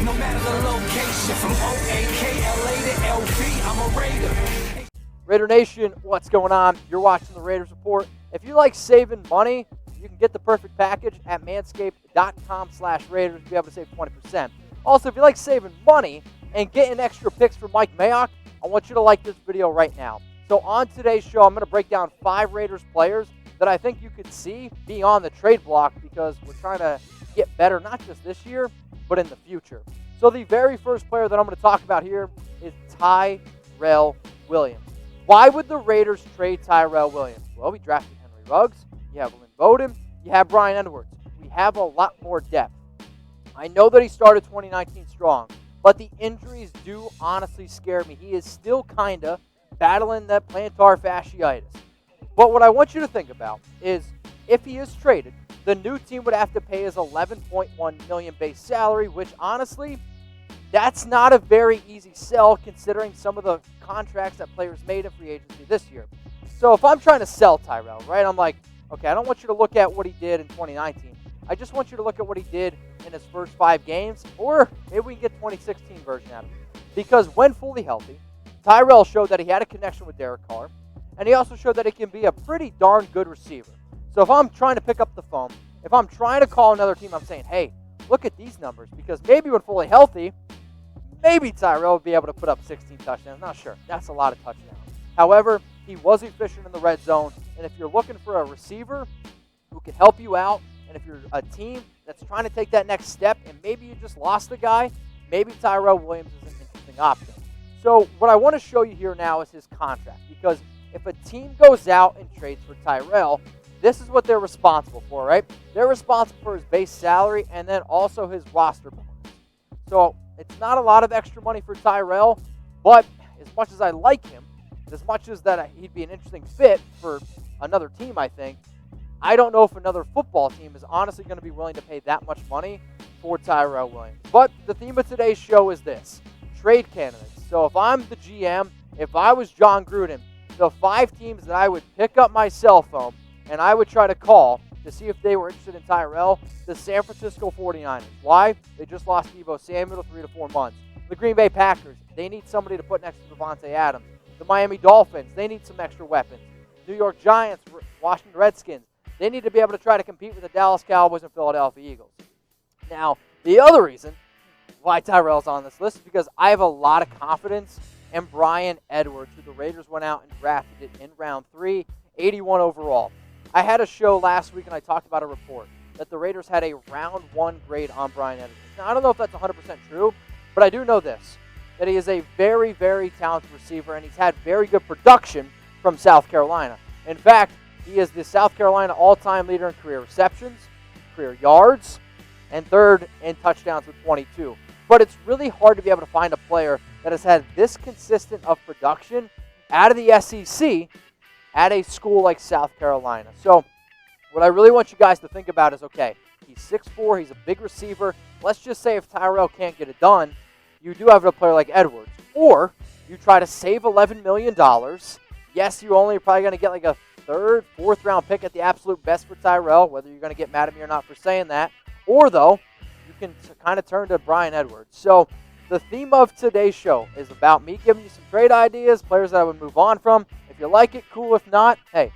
no matter the location. From O-A-K-L-A to L-V, I'm a Raider. Raider Nation, what's going on? You're watching the Raiders Report. If you like saving money, you can get the perfect package at manscaped.com/Raiders to be able to save 20%. Also, if you like saving money and getting extra picks for Mike Mayock, I want you to like this video right now. So on today's show, I'm going to break down 5 Raiders players that I think you could see being on the trade block because we're trying to get better, not just this year, but in the future. So the very first player that I'm going to talk about here is Tyrell Williams. Why would the Raiders trade Tyrell Williams? Well, we drafted Henry Ruggs. You have Lynn Bowden. You have Bryan Edwards. We have a lot more depth. I know that he started 2019 strong, but the injuries do honestly scare me. He is still kind of battling that plantar fasciitis. But what I want you to think about is if he is traded, the new team would have to pay his $11.1 million base salary, which honestly, that's not a very easy sell considering some of the contracts that players made in free agency this year. So if I'm trying to sell Tyrell, right, I'm like, okay, I don't want you to look at what he did in 2019. I just want you to look at what he did in his first 5 games, or maybe we can get 2016 version out of it. Because when fully healthy, Tyrell showed that he had a connection with Derek Carr, and he also showed that he can be a pretty darn good receiver. So if I'm trying to pick up the phone, if I'm trying to call another team, I'm saying, hey, look at these numbers, because maybe when fully healthy, maybe Tyrell would be able to put up 16 touchdowns. Not sure. That's a lot of touchdowns. However, he was efficient in the red zone, and if you're looking for a receiver who can help you out, and if you're a team that's trying to take that next step, and maybe you just lost a guy, maybe Tyrell Williams is an interesting option. So what I want to show you here now is his contract, because if a team goes out and trades for Tyrell, this is what they're responsible for, right? They're responsible for his base salary and then also his roster bonus. So it's not a lot of extra money for Tyrell, but as much as I like him, as much as that he'd be an interesting fit for another team, I think, I don't know if another football team is honestly going to be willing to pay that much money for Tyrell Williams. But the theme of today's show is this, trade candidates. So if I'm the GM, if I was Jon Gruden, the 5 teams that I would pick up my cell phone and I would try to call to see if they were interested in Tyrell, the San Francisco 49ers. Why? They just lost Deebo Samuel to 3 to 4 months. The Green Bay Packers, they need somebody to put next to Devontae Adams. The Miami Dolphins, they need some extra weapons. New York Giants, Washington Redskins, they need to be able to try to compete with the Dallas Cowboys and Philadelphia Eagles. Now, the other reason why Tyrell's on this list is because I have a lot of confidence in Bryan Edwards, who the Raiders went out and drafted it in round 3, 81 overall. I had a show last week and I talked about a report that the Raiders had a round 1 grade on Bryan Edwards. Now, I don't know if that's 100% true, but I do know this, that he is a very, very talented receiver and he's had very good production from South Carolina. In fact, he is the South Carolina all-time leader in career receptions, career yards, and 3rd in touchdowns with 22. But it's really hard to be able to find a player that has had this consistent of production out of the SEC at a school like South Carolina. So what I really want you guys to think about is, okay, he's 6'4", he's a big receiver. Let's just say if Tyrell can't get it done, you do have a player like Edwards. Or you try to save $11 million. Yes, you're only probably going to get like a 3rd, 4th round pick at the absolute best for Tyrell, whether you're going to get mad at me or not for saying that. Or, though, you can kind of turn to Bryan Edwards. So the theme of today's show is about me giving you some trade ideas, players that I would move on from. If you like it, cool. If not, hey,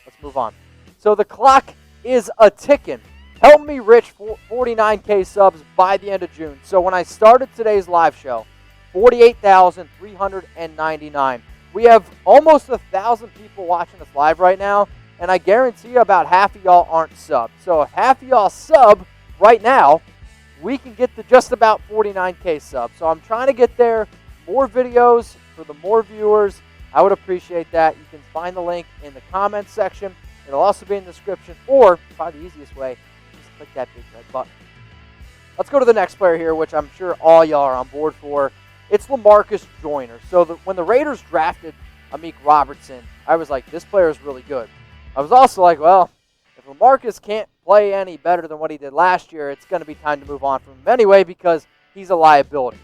let's move on. So the clock is a-ticking. Help me reach 49K subs by the end of June. So when I started today's live show, 48,399. We have almost 1,000 people watching us live right now, and I guarantee you about half of y'all aren't subbed. So if half of y'all sub right now, we can get to just about 49K subs. So I'm trying to get there. More videos for the more viewers. I would appreciate that. You can find the link in the comments section. It'll also be in the description, or probably the easiest way, just click that big red button. Let's go to the next player here, which I'm sure all y'all are on board for. It's Lamarcus Joyner. So when the Raiders drafted Amik Robertson, I was like, this player is really good. I was also like, well, if Lamarcus can't play any better than what he did last year, it's going to be time to move on from him anyway because he's a liability.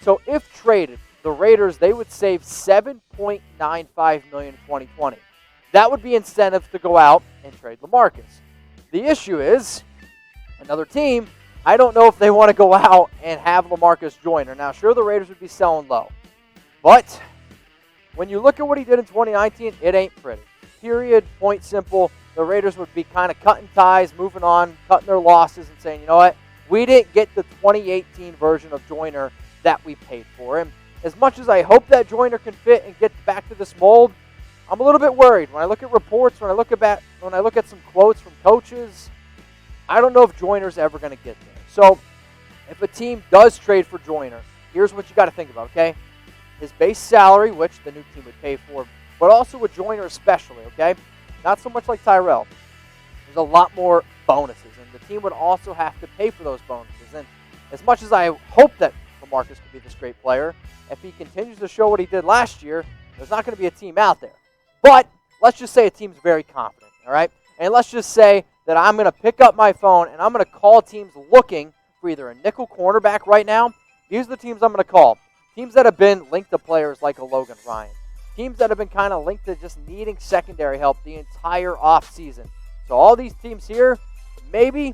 So if traded, the Raiders, they would save $7.95 million in 2020. That would be incentive to go out and trade Lamarcus. The issue is another team I don't know if they want to go out and have Lamarcus Joyner. Now, sure, the Raiders would be selling low. But when you look at what he did in 2019, it ain't pretty. Period, point simple. The Raiders would be kind of cutting ties, moving on, cutting their losses, and saying, you know what? We didn't get the 2018 version of Joyner that we paid for. And as much as I hope that Joyner can fit and get back to this mold, I'm a little bit worried. When I look at reports, when I look at some quotes from coaches, I don't know if Joyner's ever going to get there. So if a team does trade for Joyner, here's what you got to think about, okay? His base salary, which the new team would pay for, but also with Joyner especially, okay? Not so much like Tyrell. There's a lot more bonuses, and the team would also have to pay for those bonuses. And as much as I hope that Lamarcus could be this great player, if he continues to show what he did last year, there's not going to be a team out there. But let's just say a team's very confident, all right? And let's just say that I'm going to pick up my phone and I'm going to call teams looking for either a nickel cornerback right now. These are the teams I'm going to call. Teams that have been linked to players like a Logan Ryan. Teams that have been kind of linked to just needing secondary help the entire offseason. So all these teams here, maybe,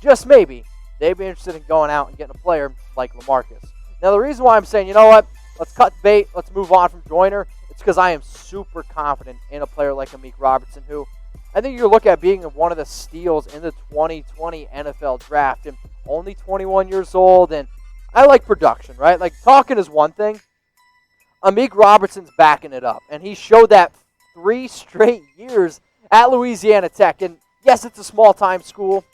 just maybe, they'd be interested in going out and getting a player like Lamarcus. Now, the reason why I'm saying, you know what, let's cut bait, let's move on from Joyner, it's because I am super confident in a player like Amik Robertson, who I think you look at being one of the steals in the 2020 NFL draft, and only 21 years old, and I like production, right? Like, talking is one thing. Amik Robertson's backing it up, and he showed that 3 straight years at Louisiana Tech. And yes, it's a small-time school,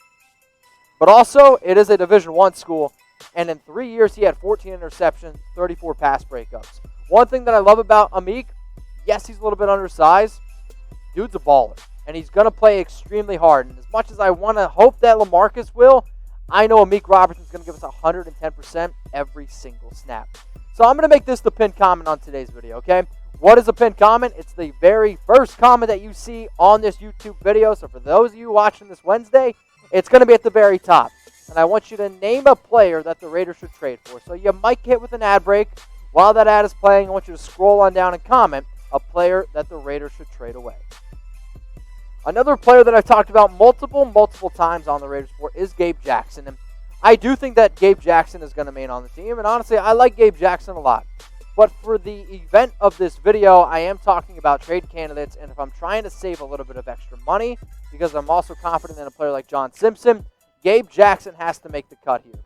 but also it is a Division I school, and in 3 years he had 14 interceptions, 34 pass breakups. One thing that I love about Amik, yes, he's a little bit undersized. Dude's a baller, and he's going to play extremely hard. And as much as I want to hope that Lamarcus will, I know Amik Robertson's going to give us 110% every single snap. So I'm going to make this the pinned comment on today's video, okay? What is a pinned comment? It's the very first comment that you see on this YouTube video. So for those of you watching this Wednesday, it's going to be at the very top. And I want you to name a player that the Raiders should trade for. So you might get hit with an ad break. While that ad is playing, I want you to scroll on down and comment a player that the Raiders should trade away. Another player that I've talked about multiple times on the Raiders Report is Gabe Jackson. And I do think that Gabe Jackson is going to remain on the team. And honestly, I like Gabe Jackson a lot. But for the event of this video, I am talking about trade candidates. And if I'm trying to save a little bit of extra money, because I'm also confident in a player like John Simpson, Gabe Jackson has to make the cut here.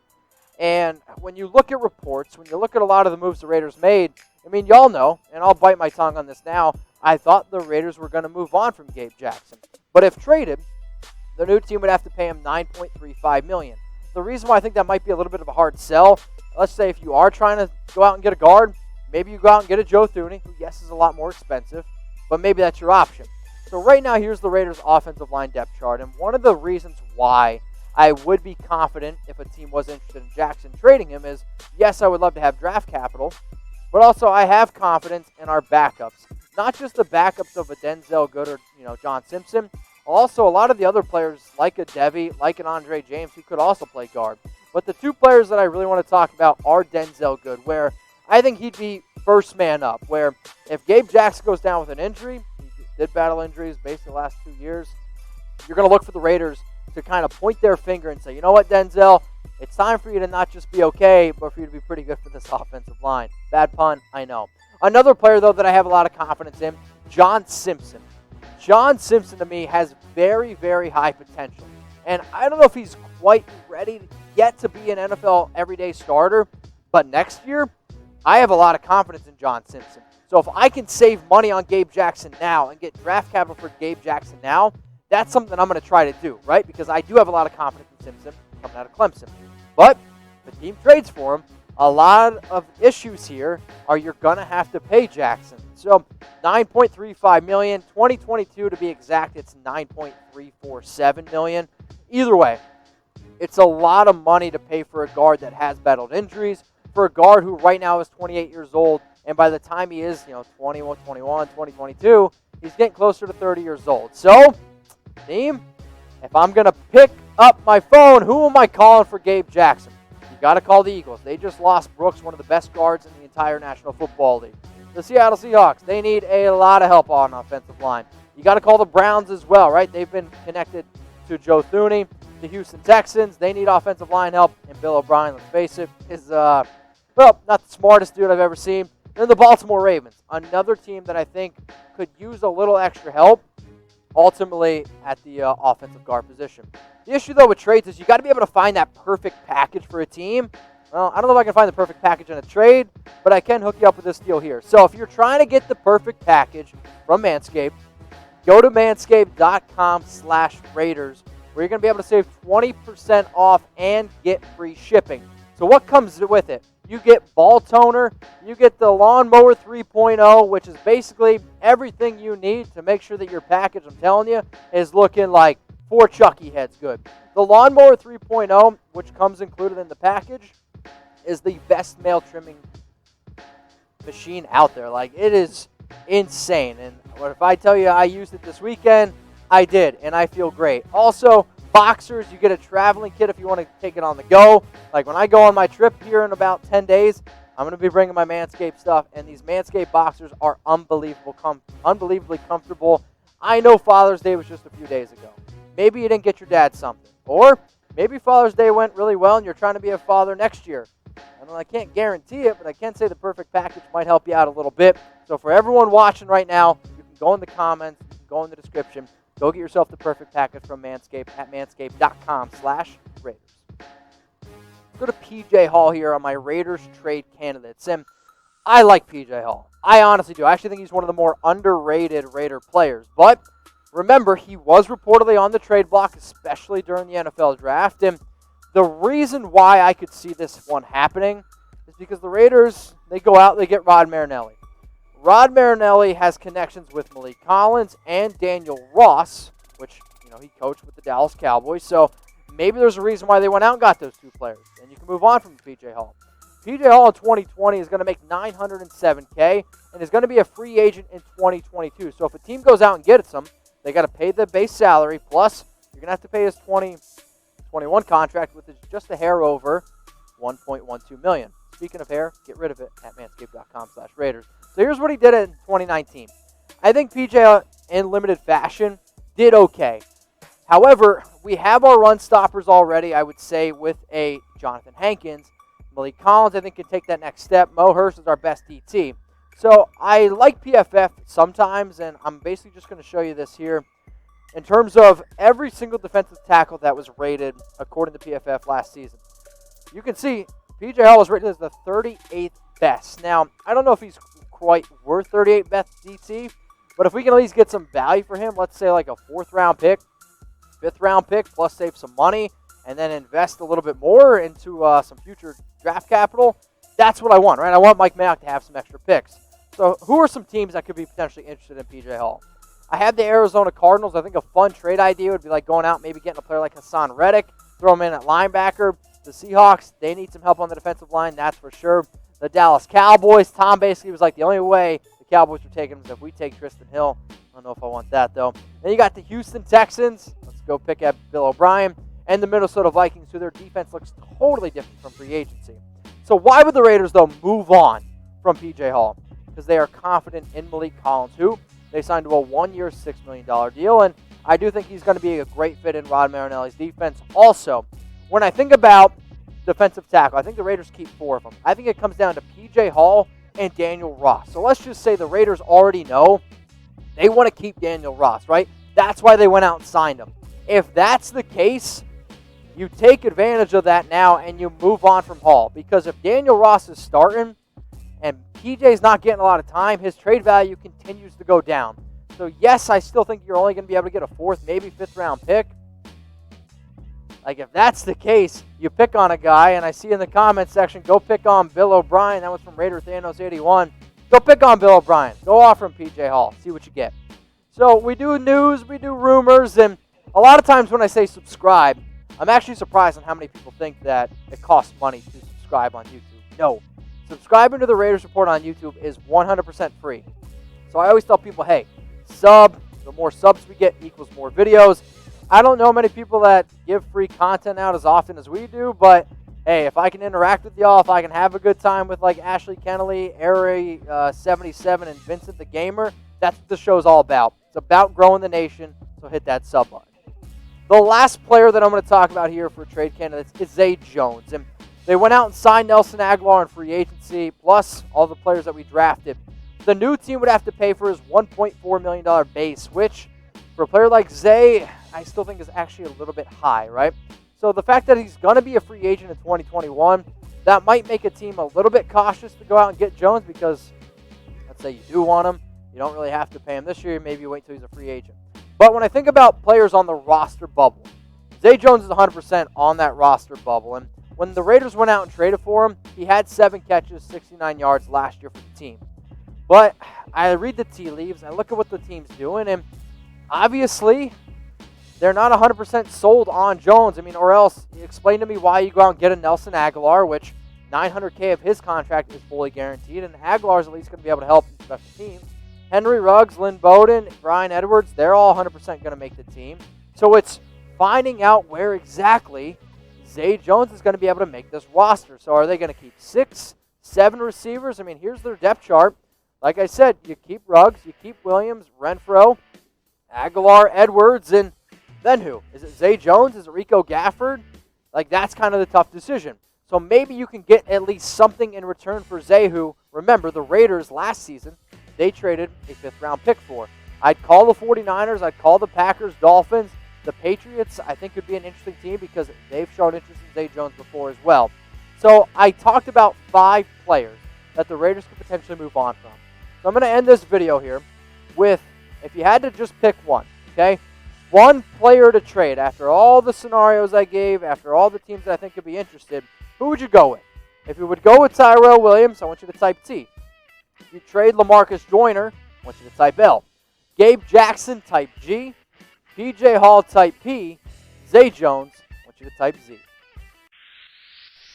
And when you look at reports, when you look at a lot of the moves the Raiders made, I mean, y'all know, and I'll bite my tongue on this now, I thought the Raiders were going to move on from Gabe Jackson. But if traded, the new team would have to pay him $9.35 million. The reason why I think that might be a little bit of a hard sell, let's say if you are trying to go out and get a guard, maybe you go out and get a Joe Thuney, who, yes, is a lot more expensive, but maybe that's your option. So right now, here's the Raiders' offensive line depth chart, and one of the reasons why I would be confident if a team was interested in Jackson trading him is, yes, I would love to have draft capital, but also I have confidence in our backups. Not just the backups of a Denzel Good or John Simpson, also a lot of the other players like a Devy, like an Andre James, who could also play guard. But the two players that I really want to talk about are Denzel Good, where I think he'd be first man up, where if Gabe Jackson goes down with an injury, he did battle injuries basically the last 2 years, you're going to look for the Raiders to kind of point their finger and say, you know what, Denzel, it's time for you to not just be okay, but for you to be pretty good for this offensive line. Bad pun, I know. Another player, though, that I have a lot of confidence in, John Simpson. John Simpson, to me, has very, very high potential. And I don't know if he's quite ready yet to be an NFL everyday starter, but next year, I have a lot of confidence in John Simpson. So if I can save money on Gabe Jackson now and get draft capital for Gabe Jackson now, that's something I'm going to try to do, right? Because I do have a lot of confidence in Simpson coming out of Clemson. But if the team trades for him, a lot of issues here are you're going to have to pay Jackson. So $9.35 million, 2022 to be exact, it's $9.347 million. Either way, it's a lot of money to pay for a guard that has battled injuries, for a guard who right now is 28 years old, and by the time he is 21, 2022, he's getting closer to 30 years old. So, team, if I'm going to pick up my phone, who am I calling for Gabe Jackson? You got to call the Eagles. They just lost Brooks, one of the best guards in the entire National Football League. The Seattle Seahawks, they need a lot of help on offensive line. You got to call the Browns as well, right? They've been connected to Joe Thuney. The Houston Texans, they need offensive line help, and Bill O'Brien, let's face it, is, well, not the smartest dude I've ever seen. Then the Baltimore Ravens, another team that I think could use a little extra help, ultimately at the offensive guard position. The issue, though, with trades is you got to be able to find that perfect package for a team. Well, I don't know if I can find the perfect package in a trade, but I can hook you up with this deal here. So if you're trying to get the perfect package from Manscaped, go to manscaped.com/Raiders, where you're going to be able to save 20% off and get free shipping. So what comes with it? You get ball toner, you get the lawnmower 3.0, which is basically everything you need to make sure that your package, I'm telling you, is looking like 4 Chucky heads good. The lawnmower 3.0, which comes included in the package, is the best male trimming machine out there. Like, it is insane. And what if I tell you I used it this weekend? I did, and I feel great. Also, boxers, you get a traveling kit if you want to take it on the go. Like when I go on my trip here in about 10 days, I'm going to be bringing my Manscaped stuff, and these Manscaped boxers are unbelievably comfortable. I know Father's Day was just a few days ago. Maybe you didn't get your dad something. Or maybe Father's Day went really well and you're trying to be a father next year. I can't guarantee it, but I can say the perfect package might help you out a little bit. So for everyone watching right now, you can go in the comments, you can go in the description, go get yourself the perfect package from Manscaped at manscaped.com/Raiders. Go to PJ Hall here on my Raiders trade candidates. And I like PJ Hall. I honestly do. I actually think he's one of the more underrated Raider players. But remember, he was reportedly on the trade block, especially during the NFL draft. And the reason why I could see this one happening is because the Raiders, they go out, they get Rod Marinelli. Rod Marinelli has connections with Malik Collins and Daniel Ross, which, he coached with the Dallas Cowboys. So maybe there's a reason why they went out and got those 2 players. And you can move on from PJ Hall. PJ Hall in 2020 is going to make $907K and is going to be a free agent in 2022. So if a team goes out and gets him, they got to pay the base salary, plus you're going to have to pay his 2021 contract, which is just a hair over $1.12 million. Speaking of hair, get rid of it at manscaped.com/Raiders. So here's what he did in 2019. I think PJ, in limited fashion, did okay. However, we have our run stoppers already, I would say, with a Jonathan Hankins. Malik Collins, I think, can take that next step. Mo Hurst is our best DT. So I like PFF sometimes, and I'm basically just going to show you this here. In terms of every single defensive tackle that was rated according to PFF last season, you can see PJ Hall was rated as the 38th best. Now, I don't know if he's quite worth 38th best DT, but if we can at least get some value for him, let's say like a 4th-round pick, 5th-round pick, plus save some money, and then invest a little bit more into some future draft capital, that's what I want, right? I want Mike Mayock to have some extra picks. So who are some teams that could be potentially interested in PJ Hall? I have the Arizona Cardinals. I think a fun trade idea would be like going out, maybe getting a player like Hassan Reddick, throw him in at linebacker. The Seahawks, they need some help on the defensive line, that's for sure. The Dallas Cowboys, Tom basically was like, the only way the Cowboys were taking him is if we take Tristan Hill. I don't know if I want that, though. Then you got the Houston Texans. Let's go pick up Bill O'Brien. And the Minnesota Vikings, who their defense looks totally different from free agency. So why would the Raiders, though, move on from PJ Hall? Because they are confident in Malik Collins, who they signed to a 1-year, $6 million deal. And I do think he's going to be a great fit in Rod Marinelli's defense. Also, when I think about defensive tackle, I think the Raiders keep 4 of them. I think it comes down to PJ Hall and Daniel Ross. So let's just say the Raiders already know they want to keep Daniel Ross, right? That's why they went out and signed him. If that's the case, you take advantage of that now and you move on from Hall. Because if Daniel Ross is starting and PJ's not getting a lot of time, his trade value continues to go down. So yes, I still think you're only going to be able to get a 4th, maybe 5th-round pick. Like, if that's the case, you pick on a guy, and I see in the comments section, go pick on Bill O'Brien. That was from Raider Thanos81. Go pick on Bill O'Brien. Go offer him PJ Hall. See what you get. So we do news, we do rumors, and a lot of times when I say subscribe, I'm actually surprised on how many people think that it costs money to subscribe on YouTube. No. Subscribing to the Raiders Report on YouTube is 100% free. So I always tell people, hey, sub. The more subs we get equals more videos. I don't know many people that give free content out as often as we do, but hey, if I can interact with y'all, if I can have a good time with like Ashley Kennelly, Ari 77, and Vincent the Gamer, that's what the show's all about. It's about growing the nation, so hit that sub button. The last player that I'm going to talk about here for trade candidates is Zay Jones. And they went out and signed Nelson Aguilar in free agency, plus all the players that we drafted. The new team would have to pay for his $1.4 million base, which for a player like Zay, I still think is actually a little bit high, right? So the fact that he's going to be a free agent in 2021, that might make a team a little bit cautious to go out and get Jones because let's say you do want him. You don't really have to pay him this year. Maybe you wait till he's a free agent. But when I think about players on the roster bubble, Zay Jones is 100% on that roster bubble. And when the Raiders went out and traded for him, he had 7 catches, 69 yards last year for the team. But I read the tea leaves, I look at what the team's doing, and obviously they're not 100% sold on Jones. I mean, or else explain to me why you go out and get a Nelson Aguilar, which $900K of his contract is fully guaranteed, and Aguilar's at least going to be able to help in special teams. Henry Ruggs, Lynn Bowden, Brian Edwards, they're all 100% going to make the team. So it's finding out where exactly Zay Jones is going to be able to make this roster. So are they going to keep 6, 7 receivers? I mean, here's their depth chart. Like I said, you keep Ruggs, you keep Williams, Renfro, Aguilar, Edwards, and then who? Is it Zay Jones? Is it Rico Gafford? Like, that's kind of the tough decision. So maybe you can get at least something in return for Zay, who, remember, the Raiders last season, they traded a 5th-round pick for. I'd call the 49ers, I'd call the Packers, Dolphins. The Patriots, I think, could be an interesting team because they've shown interest in Zay Jones before as well. So I talked about 5 players that the Raiders could potentially move on from. So I'm going to end this video here with, if you had to just pick one, okay, one player to trade after all the scenarios I gave, after all the teams that I think could be interested, who would you go with? If you would go with Tyrell Williams, I want you to type T. If you trade Lamarcus Joyner, I want you to type L. Gabe Jackson, type G. PJ Hall, type P. Zay Jones, I want you to type Z.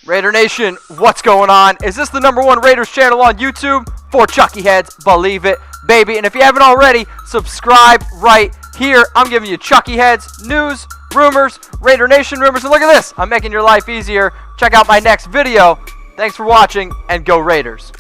Raider Nation, what's going on? Is this the #1 Raiders channel on YouTube? For Chucky Heads, believe it, baby. And if you haven't already, subscribe right here. I'm giving you Chucky Heads, news, rumors, Raider Nation rumors. And look at this, I'm making your life easier. Check out my next video. Thanks for watching, and go Raiders.